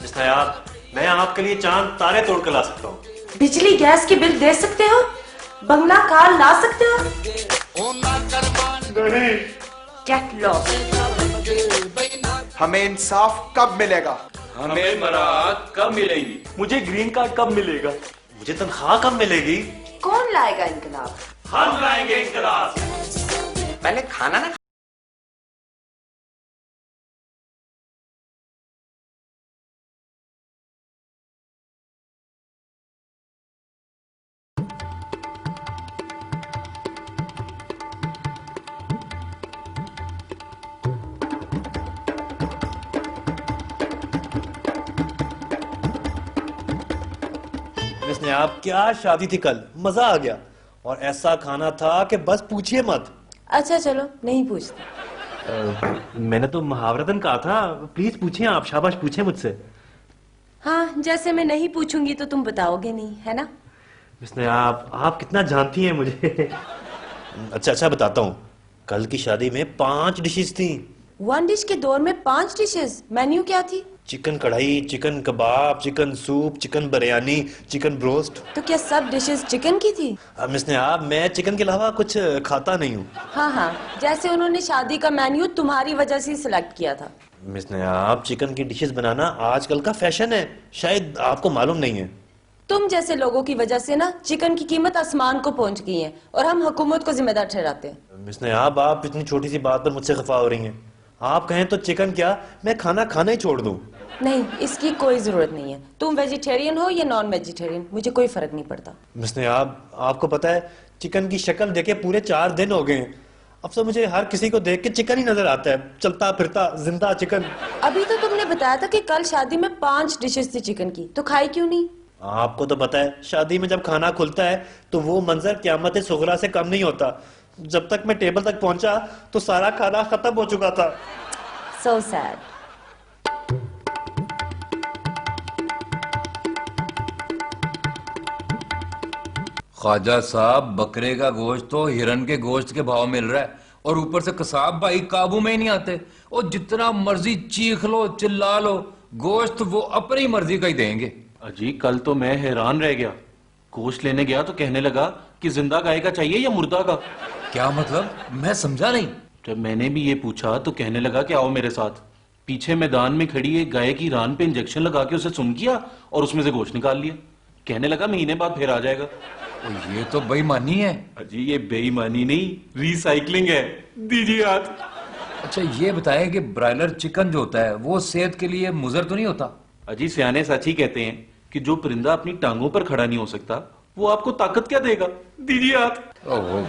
Miss नायाब, मैं आपके लिए चांद तारे तोड़ कर ला सकता हूँ। बिजली गैस की बिल दे सकते हो? बंगला कार ला सकते हो? नहीं। Get lost. हमें इंसाफ कब मिलेगा? हमें बरात कब मिलेगी? मुझे ग्रीन कार्ड कब मिलेगा? मुझे तनख्वाह कब मिलेगी? कौन लाएगा इनकलाब? हम लाएंगे इंकलाब। पहले खाना ना मिस नायाब, क्या शादी थी कल, मजा आ गया। और ऐसा खाना था कि बस पूछिए मत। अच्छा चलो, नहीं पूछते। मैंने तो मुहावरतन कहा था, प्लीज पूछिए आप, शाबाश पूछिए मुझसे। हाँ, जैसे मैं नहीं पूछूंगी तो तुम बताओगे नहीं, है ना? मिस नायाब, आप कितना जानती हैं मुझे। अच्छा बताता हूँ। कल की शादी में 5 डिशेस थी। वन डिश के दौर में 5 डिशेस? मेन्यू क्या थी? Chicken karahi, chicken kebab, chicken soup, chicken biryani, chicken broast. तो क्या सब डिशेस चिकन की थी? मिस नायाब, मैं चिकन के अलावा कुछ खाता नहीं हूँ। हाँ, जैसे उन्होंने शादी का मेन्यू तुम्हारी वजह से सिलेक्ट किया था। मिस नायाब, चिकन की डिशेस बनाना आजकल का फैशन है, शायद आपको मालूम नहीं है। तुम जैसे लोगों की वजह से ना चिकन की कीमत आसमान को पहुंच गई है और हम हुकूमत को जिम्मेदार ठहराते हैं। मिस नायाब, आप इतनी छोटी सी बात पर मुझसे खफा हो रही हैं। आप कहें तो चिकन क्या, मैं खाना खाना ही छोड़ दूं। नहीं, इसकी कोई जरूरत नहीं है। तुम वेजिटेरियन हो या नॉन वेजिटेरियन, मुझे कोई फर्क नहीं पड़ता। मिस नायाब, आपको पता है चिकन की शक्ल देखे पूरे 4 दिन हो गए हैं। अब तो मुझे हर किसी को देख के चिकन ही नजर आता है, चलता फिरता जिंदा चिकन। अभी तो तुमने बताया था कि कल शादी में 5 डिशेस थी चिकन की, तो खाई क्यों नहीं? आपको तो पता है शादी में जब खाना खुलता है तो वो मंजर क़यामत सुगरा से कम नहीं होता। जब तक मैं टेबल तक पहुंचा तो सारा खाना खत्म हो चुका था। So sad. ख्वाजा साहब, बकरे का गोश्त तो हिरन के गोश्त के भाव मिल रहा है और ऊपर से कसाब भाई काबू में ही नहीं आते। और जितना मर्जी चीख लो चिल्ला लो, गोश्त वो अपनी मर्जी का ही देंगे। अजी, कल तो मैं हैरान रह गया। गोश्त लेने गया तो कहने लगा कि जिंदा गाय का चाहिए या मुर्दा का। क्या मतलब? मैं समझा नहीं। जब मैंने भी ये पूछा तो कहने लगा कि आओ मेरे साथ। पीछे मैदान में खड़ी एक गाय की रान पे इंजेक्शन लगा के उसे सुन किया और उसमें से गोश्त निकाल लिया। कहने लगा महीने बाद फिर आ जाएगा। ये तो बेईमानी है। अजी, ये बेईमानी नहीं, रिसाइकलिंग है। दीजिए हाथ। अच्छा ये बताए कि ब्रायलर चिकन जो होता है वो सेहत के लिए मुजर तो नहीं होता? अजी, सियाने सच ही कहते हैं कि जो परिंदा अपनी टांगों पर खड़ा नहीं हो सकता वो आपको ताकत क्या देगा। दीजिए हाथ। ओहो,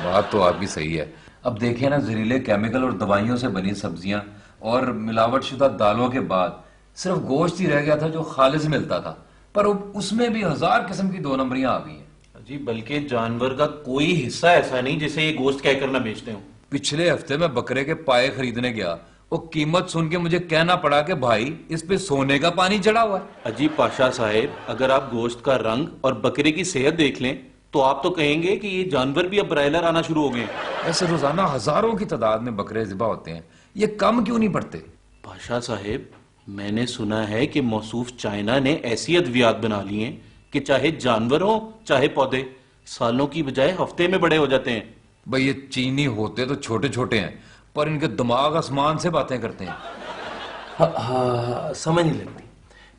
बात तो आपकी सही है। अब देखिए ना, जहरीले केमिकल और दवाइयों से बनी सब्जियां और मिलावट शुदा दालों के बाद सिर्फ गोश्त ही रह गया था जो खालिस मिलता था, पर उसमें भी 1000 किस्म की 2 नंबरियां आ गई हैं। जी, बल्कि जानवर का कोई हिस्सा ऐसा नहीं जिसे ये गोश्त कहकर ना बेचते हो। पिछले हफ्ते में बकरे के पाए खरीदने गया, वो कीमत सुन के मुझे कहना पड़ा कि भाई इस पे सोने का पानी चढ़ा हुआ है। अजी पाशा साहेब, अगर आप गोश्त का रंग और बकरे की सेहत देख लें तो आप तो कहेंगे कि ये जानवर भी अब ब्रायलर आना शुरू हो गए। ऐसे रोजाना हजारों की तादाद में बकरे ज़िबा होते हैं, ये कम क्यों नहीं पड़ते? पाशा साहेब, मैंने सुना है कि मौसूफ चाइना ने ऐसी अद्वियात बना ली हैं कि चाहे जानवर हो चाहे पौधे, सालों की बजाय हफ्ते में बड़े हो जाते हैं। भाई ये चीनी होते तो छोटे छोटे हैं, पर इनके दिमाग आसमान से बातें करते हैं। हाँ, समझ नहीं लगती।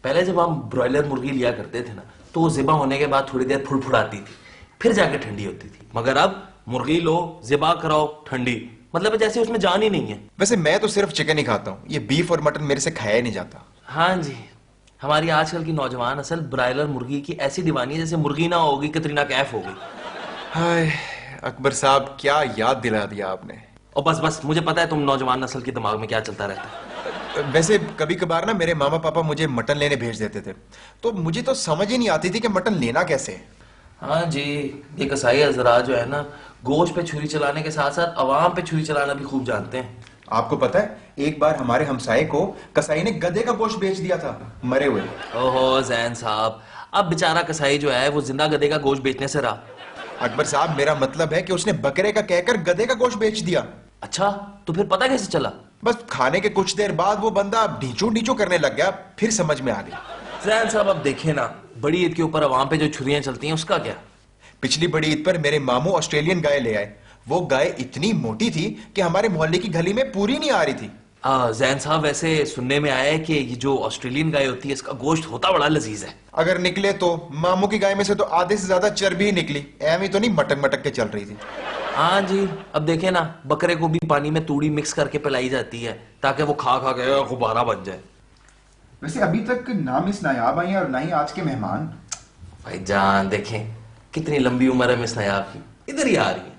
पहले जब हम ब्रॉयलर मुर्गी लिया करते थे ना, तो वो ज़िबा होने के बाद थोड़ी देर फुड़फुड़ाती थी, फिर जाके ठंडी होती थी। मगर अब मुर्गी लो, ज़िबा कराओ, ठंडी, मतलब जैसे उसमें जान ही नहीं है। वैसे मैं तो सिर्फ चिकन ही खाता हूँ, ये बीफ और मटन मेरे से खाया ही नहीं जाता। हाँ जी, हमारी आजकल की नौजवान असल ब्रॉयलर मुर्गी की ऐसी दीवानी है जैसे मुर्गी ना होगी कतरीना कैफ होगी। हाय अकबर साहब, क्या याद दिला दिया आपने। और बस मुझे पता है तुम नौजवान नस्ल के दिमाग में क्या चलता रहता है। वैसे कभी कभार ना मेरे मामा पापा मुझे मटन लेने भेज देते थे, तो मुझे तो समझ ही नहीं आती थी कि मटन लेना कैसे है। हाँ जी, ये कसाई हजरात जो है ना, गोश्त पे छुरी चलाने के साथ साथ अवाम पे छुरी चलाना भी खूब जानते हैं। आपको पता है, एक बार हमारे हमसाये को कसाई ने गधे का गोश्त बेच दिया था, मरे हुए। ओहो जैन साहब, अब बेचारा कसाई जो है वो जिंदा गधे का गोश्त बेचने से रहा। अकबर साहब, मेरा मतलब है कि उसने बकरे का कहकर गधे का गोश्त बेच दिया। अच्छा, तो फिर पता कैसे चला? बस खाने के कुछ देर बाद वो बंदा ढींचू ढींचू करने लग गया, फिर समझ में आ गई। जैन साहब अब देखें ना, बड़ी ईद के ऊपर अवाम पे जो छुरियां चलती हैं उसका क्या? पिछली बड़ी ईद पर मेरे मामू ऑस्ट्रेलियन गाय ले आए। वो गाय इतनी मोटी थी कि हमारे मोहल्ले की गली में पूरी नहीं आ रही थी। जैन साहब, वैसे सुनने में आया है कि ये जो ऑस्ट्रेलियन गाय होती है इसका गोश्त होता बड़ा लजीज है। अगर निकले तो मामू की गाय में से तो आधे से ज्यादा चर्बी ही निकली, एवं तो नहीं मटक मटक के चल रही थी। हाँ जी, अब देखें ना, बकरे को भी पानी में तूड़ी मिक्स करके पिलाई जाती है ताकि वो खा खा के गुब्बारा बन जाए। वैसे अभी तक ना मिस नायाब आई और ना ही आज के मेहमान। भाई जान देखें कितनी लंबी उम्र है मिस नायाब की, इधर ही आ रही है।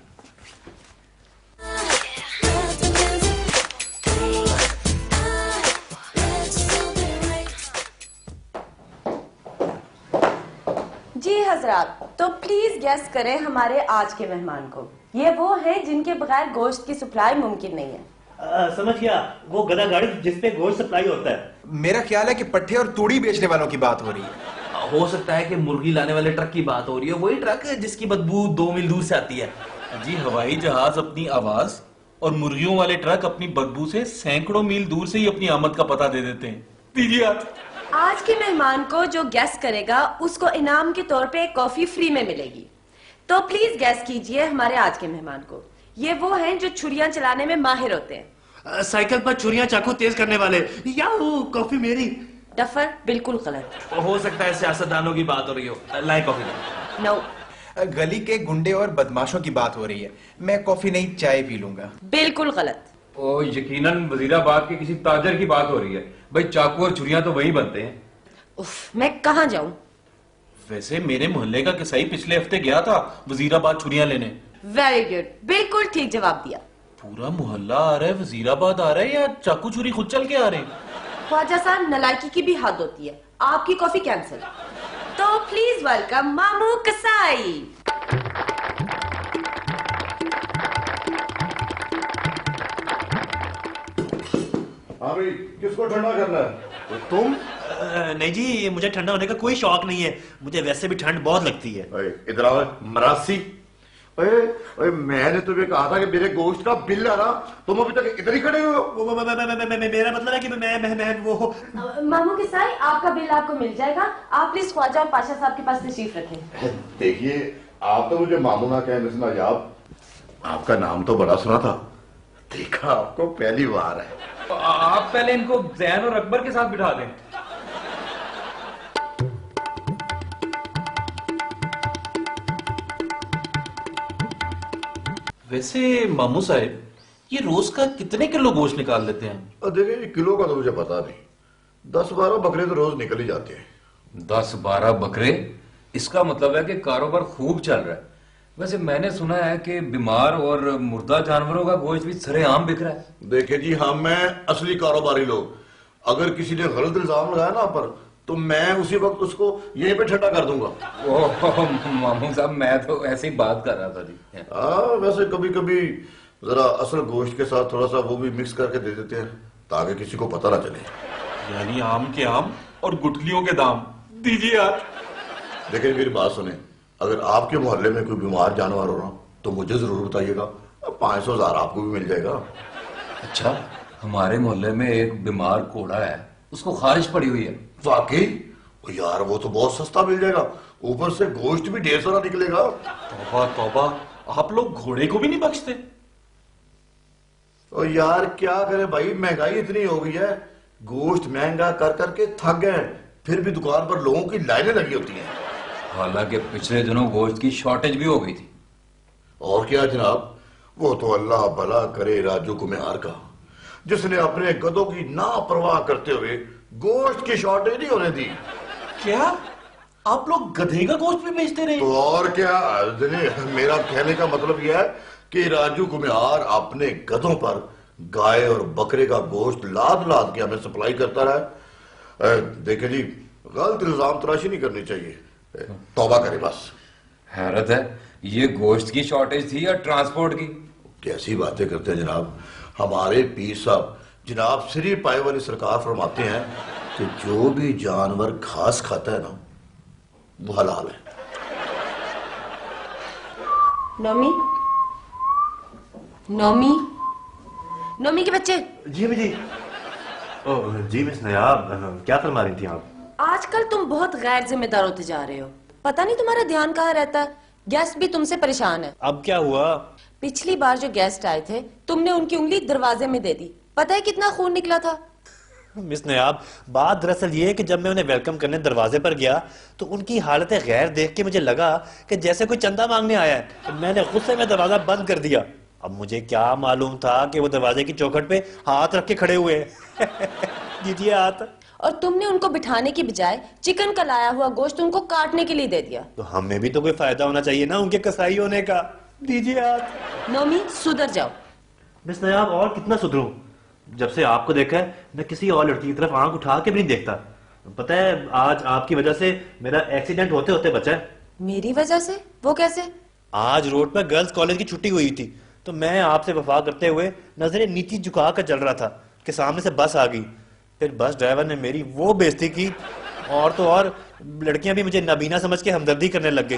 जी हजरात, तो प्लीज गेस करें हमारे आज के मेहमान को। ये वो हैं जिनके बगैर गोश्त की सप्लाई मुमकिन नहीं है। समझ गया, वो गधा गाड़ी जिसपे गोश्त सप्लाई होता है। मेरा ख्याल है कि पट्टे और तूड़ी बेचने वालों की बात हो रही है। हो सकता है कि मुर्गी लाने वाले ट्रक की बात हो रही है, वही ट्रक है जिसकी बदबू 2 मील दूर से आती है। जी, हवाई जहाज अपनी आवाज और मुर्गियों वाले ट्रक अपनी बदबू से सैकड़ों मील दूर से ही अपनी आमद का पता दे देते हैं। दीजिए हाथ। आज के मेहमान को जो गैस करेगा उसको इनाम के तौर पे एक कॉफी फ्री में मिलेगी। तो प्लीज गैस कीजिए हमारे आज के मेहमान को। ये वो हैं जो छुरियां चलाने में माहिर होते हैं। साइकिल पर छुरियां चाकू तेज करने वाले। याहू, कॉफी मेरी। डफर, बिल्कुल गलत। हो सकता है सियासतदानों की बात हो रही हो। लाए कॉफी। नो, गली के गुंडे और बदमाशों की बात हो रही है। मैं कॉफी नहीं चाय पी लूंगा। बिल्कुल गलत। ओ यकीनन वजीराबाद के किसी ताजर की बात हो रही है। भाई चाकू और छुरियां तो वही बनते हैं। उफ, मैं कहाँ जाऊं? वैसे मेरे मोहल्ले का किसाई पिछले हफ्ते गया था वजीराबाद छुरियां लेने। वेरी गुड, बिल्कुल ठीक जवाब दिया। पूरा मोहल्ला आ रहा है, वजीराबाद आ रहा है, या चाकू छुरी खुद चल के आ रहे हैं? ख्वाजा साहब, नलायकी की भी हद होती है। आपकी कॉफी कैंसिल। तो प्लीज वेलकम मामू कसाई। हाँ भाई, किसको ठंडा करना है? तुम? नहीं जी, मुझे ठंडा होने का कोई शौक नहीं है। मुझे वैसे भी ठंड बहुत लगती है। ओए, इधर आओ मरासी। ओए ओए, मैंने तुम्हें कहा था कि मेरे गोश्त का बिल आ रहा, तुम अभी तक इधर ही खड़े हो। मेरा मतलब है कि मैं वो मामू कसाई, आपका बिल आपको मिल जाएगा। आप प्लीज ख्वाजा और पाशा साहब के पास तशरीफ रखें। देखिए, आप तो मुझे मामू ना कहें मिस नायाब, आपका नाम तो बड़ा सुना था, देखा आपको पहली बार है। आप पहले इनको जैन और अकबर के साथ बिठा दें। वैसे मामू साहब, ये रोज का कितने किलो गोश्त निकाल लेते हैं? और देखिए, किलो का तो मुझे पता नहीं, 10-12 बकरे तो रोज निकल ही जाते हैं। 10-12 बकरे? इसका मतलब है कि कारोबार खूब चल रहा है। वैसे मैंने सुना है कि बीमार और मुर्दा जानवरों का गोश्त भी सरेआम बिक रहा है। देखिए जी, हम हैं असली कारोबारी लोग। अगर किसी ने गलत इल्जाम लगाया ना पर, तो मैं उसी वक्त उसको यहीं पे ठंडा कर दूंगा। ओह मामू साहब, मैं तो ऐसे ही बात कर रहा था जी। वैसे कभी कभी जरा असल गोश्त के साथ थोड़ा सा वो भी मिक्स करके दे देते हैं ताकि किसी को पता ना चले। यानी आम के आम और गुठलियों के दाम। दीजिए यार। देखिए मेरी बात सुने, अगर आपके मोहल्ले में कोई बीमार जानवर हो रहा तो मुझे जरूर बताइएगा, 500,000 आपको भी मिल जाएगा। अच्छा, हमारे मोहल्ले में एक बीमार कोड़ा है, उसको खारिश पड़ी हुई है। वाकई? यार वो तो बहुत सस्ता मिल जाएगा, ऊपर से गोश्त भी ढेर सारा निकलेगा। तौबा तौबा, आप लोग घोड़े को भी नहीं बख्शते। और यार क्या करे भाई, महंगाई इतनी हो गई है, गोश्त महंगा कर करके थक गए, फिर भी दुकान पर लोगों की लाइनें लगी होती हैं। हालांकि पिछले दिनों गोश्त की शॉर्टेज भी हो गई थी। और क्या जनाब, वो तो अल्लाह भला करे राजू कुम्हार का, जिसने अपने गधों की नापरवाह करते हुए गोश्त की शॉर्टेज नहीं होने दी। क्या आप लोग गधे का गोश्त भी बेचते रहे? तो और क्या, मेरा कहने का मतलब यह है कि राजू कुम्हार अपने गधों पर गाय और बकरे का गोश्त लाद लाद के हमें सप्लाई करता रहा। देखिए जी, गलत इल्जाम तराशी नहीं करनी चाहिए, तौबा करे बस। हैरत है, ये गोश्त की शॉर्टेज थी या ट्रांसपोर्ट की? कैसी बातें करते हैं जनाब। हमारे पीर साहब जनाब श्री पाए वाली सरकार फरमाते हैं कि जो भी जानवर घास खाता है ना, वो हलाल है। नोमी, नोमी, नोमी के बच्चे, जी अम्मी जी। ओह जी मिस नयाब, क्या फरमा रही थी आप? आजकल तुम बहुत गैर जिम्मेदार होते जा रहे हो। पता नहीं तुम्हारा ध्यान कहाँ रहता है। गेस्ट भी तुमसे परेशान है। अब क्या हुआ? पिछली बार जो गेस्ट आए थे, तुमने उनकी उंगली दरवाजे में दे दी। पता है कितना खून निकला था? मिस नयाब, बात दरअसल ये है कि जब मैं उन्हें वेलकम करने दरवाजे पर गया तो उनकी हालत गैर देख के मुझे लगा कि जैसे कोई चंदा मांगने आया है। तो मैंने गुस्से में दरवाजा बंद कर दिया। अब मुझे क्या मालूम था कि वो दरवाजे की चौखट पे हाथ रख के खड़े हुए हैं। दीजिए हाथ। और तुमने उनको बिठाने की बजाय चिकन का लाया हुआ गोश्त उनको काटने के लिए दे दिया। तो हमें भी तो कोई फायदा होना चाहिए ना उनके कसाई होने का। दीजिए हाथ। नोमी, सुधर जाओ। मिस नयाब, और कितना सुधरूं? जब से आपको देखा है मैं किसी और लड़की की तरफ आंख उठा के भी नहीं देखता। पता है आज आपकी वजह से मेरा एक्सीडेंट होते होते बचा है। मेरी वजह से? वो कैसे? आज रोड पर गर्ल्स कॉलेज की छुट्टी हुई थी तो मैं आपसे वफा करते हुए नजरें नीची झुका कर चल रहा था कि सामने से बस आ गई। फिर बस ड्राइवर ने मेरी वो बेइज्जती की, और तो और लड़कियां भी मुझे नाबीना समझ के हमदर्दी करने लग गई।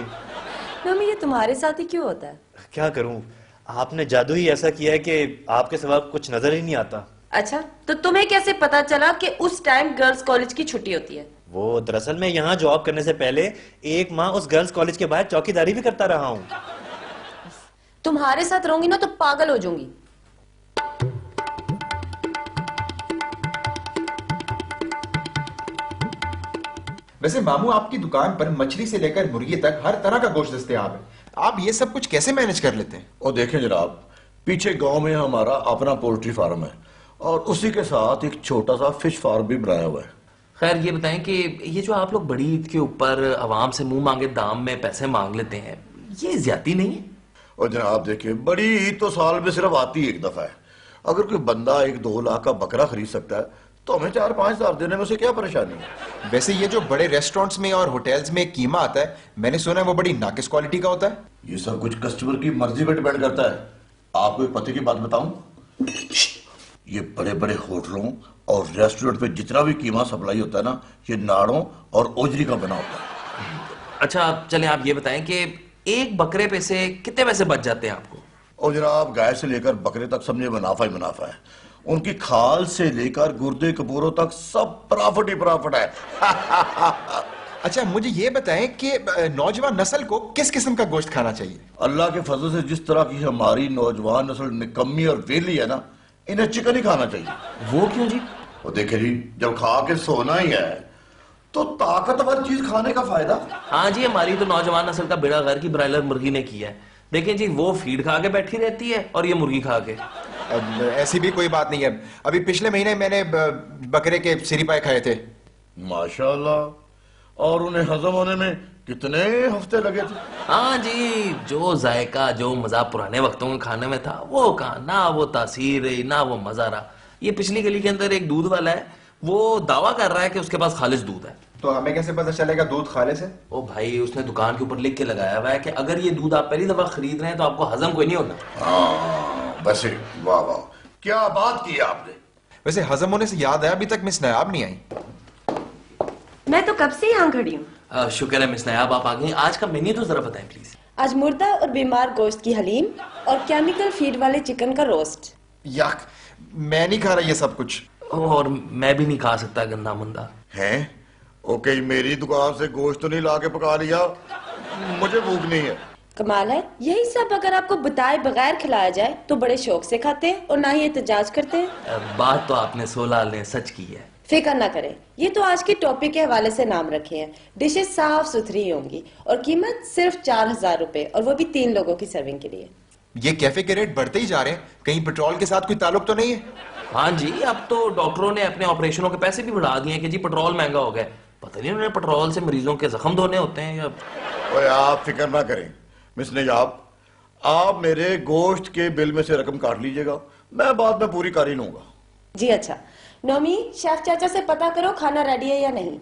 नोमी, ये तुम्हारे साथ ही क्यों होता है? क्या करूं, आपने जादू ही ऐसा किया है कि आपके सिवा कुछ नजर ही नहीं आता। अच्छा, तो तुम्हें कैसे पता चला कि उस टाइम गर्ल्स कॉलेज की छुट्टी होती है? वो दरअसल मैं यहाँ जॉब करने से पहले 1 माह उस गर्ल्स कॉलेज के बाहर चौकीदारी भी करता रहा हूँ। तुम्हारे साथ रहूंगी ना तो पागल हो जाऊंगी। वैसे मामू, आपकी दुकान पर मछली से लेकर मुर्गी तक हर तरह का गोश्त दस्तयाब है। आप ये सब कुछ कैसे मैनेज कर लेते हैं? और देखें जनाब, पीछे गांव में हमारा अपना पोल्ट्री फार्म है और उसी के साथ एक छोटा सा फिश फार्म भी बनाया हुआ है। खैर ये बताएं कि ये जो आप लोग बड़ी ईद के ऊपर आवाम से मुंह मांगे दाम में पैसे मांग लेते हैं, ये ज्यादती नहीं है? और जनाब देखिए, बड़ी ईद तो साल में सिर्फ आती एक दफा है। अगर कोई बंदा 1-2 लाख का बकरा खरीद सकता है तो हमें 4-5 हज़ार देने में उसे क्या परेशानी है? वैसे ये जो बड़े रेस्टोरेंट्स में और होटल्स में कीमा आता है, मैंने सुना है वो बड़ी नाकिस क्वालिटी का होता है। ये सब कुछ कस्टमर की मर्जी पे डिपेंड करता है। आपको एक पते की बात बताऊं, ये बड़े बड़े होटलों और रेस्टोरेंट पे जितना भी कीमा सप्लाई होता है ना, ये नाड़ों और ओजरी का बना होता है। अच्छा चले आप ये बताएं कि एक बकरे पे से कितने पैसे बच जाते हैं आपको? और जनाब, गाय से लेकर बकरे तक समझे मुनाफा ही मुनाफा है। उनकी खाल से लेकर गुर्दे कपूरों तक सब प्रॉफिट ही प्रॉफिट है। अच्छा मुझे ये बताएं कि नौजवान नस्ल को किस किस्म का गोश्त खाना चाहिए? अल्लाह के फजल से जिस तरह की हमारी नौजवान नस्ल निकम्मी और वेली है ना, इन्हें चिकन ही खाना चाहिए। वो क्यों जी? और देखे जी, जब खा के सोना ही है तो ताकतवर चीज खाने का फायदा। हाँ जी, हमारी तो नौजवान नस्ल का बेड़ा गर्क की ब्रायलर मुर्गी ने किया है। देखें जी, वो फीड खा के बैठी रहती है और ये मुर्गी खा के। ऐसी भी कोई बात नहीं है। अभी पिछले महीने मैंने बकरे के सिरी पाए खाए थे। माशाल्लाह। और उन्हें हजम होने में कितने हफ्ते लगे थे? हाँ जी, जो जायका जो मजा पुराने वक्तों में खाने में था वो कहा, ना वो तासीर रही ना वो मजा रहा। ये पिछली गली के अंदर एक दूध वाला है, वो दावा कर रहा है कि उसके पास खालिश दूध है। तो हमें कैसे पता चलेगा दूध खालिश है? ओ भाई, उसने दुकान के ऊपर लिख के लगाया हुआ है कि अगर ये दूध आप पहली दफा खरीद रहे हैं तो आपको हजम कोई नहीं होगा। हाँ, वैसे वाह वाह, क्या बात की आपने। वैसे हजम होने से याद है, अभी तक मिस नायाब नहीं आई। मैं तो कब से यहाँ खड़ी हूँ। शुक्र है मिस नायाब आप आ गई। आज का मेन्यू तो जरा बताएं प्लीज। आज मुर्दा और बीमार गोश्त की हलीम और केमिकल फीड वाले चिकन का रोस्ट। याक, मैं नहीं खा रहा ये सब कुछ। और मैं भी नहीं खा सकता गंदा मंदा। हैं? ओके, मेरी दुकान से गोश्त तो नहीं लाके पका लिया? मुझे भूख नहीं है। कमाल है, यही सब अगर आपको बताए बगैर खिलाया जाए तो बड़े शौक से खाते हैं और ना ही एहतजाज करते हैं। बात तो आपने 16 ने सच की है। फिक्र ना करें, ये तो आज के टॉपिक के हवाले से नाम रखे हैं। डिशेज साफ सुथरी होंगी और कीमत सिर्फ 4000 रुपए, और वो भी 3 लोगों की सर्विंग के लिए। ये कैफे के रेट बढ़ते ही जा रहे हैं, कहीं पेट्रोल के साथ कोई ताल्लुक तो नहीं है? हाँ जी, अब तो डॉक्टरों ने अपने ऑपरेशनों के पैसे भी बढ़ा दिए कि जी पेट्रोल महंगा हो गया। पता नहीं उन्होंने पेट्रोल से मरीजों के जख्म धोने होते हैं या। ओए, आप फिक्र ना करें मिस नयाब, आप मेरे गोश्त के बिल में से रकम काट लीजिएगा, मैं बाद में पूरी कर ही लूंगा। जी अच्छा। नोमी, शेफ चाचा से पता करो खाना रेडी है या नहीं।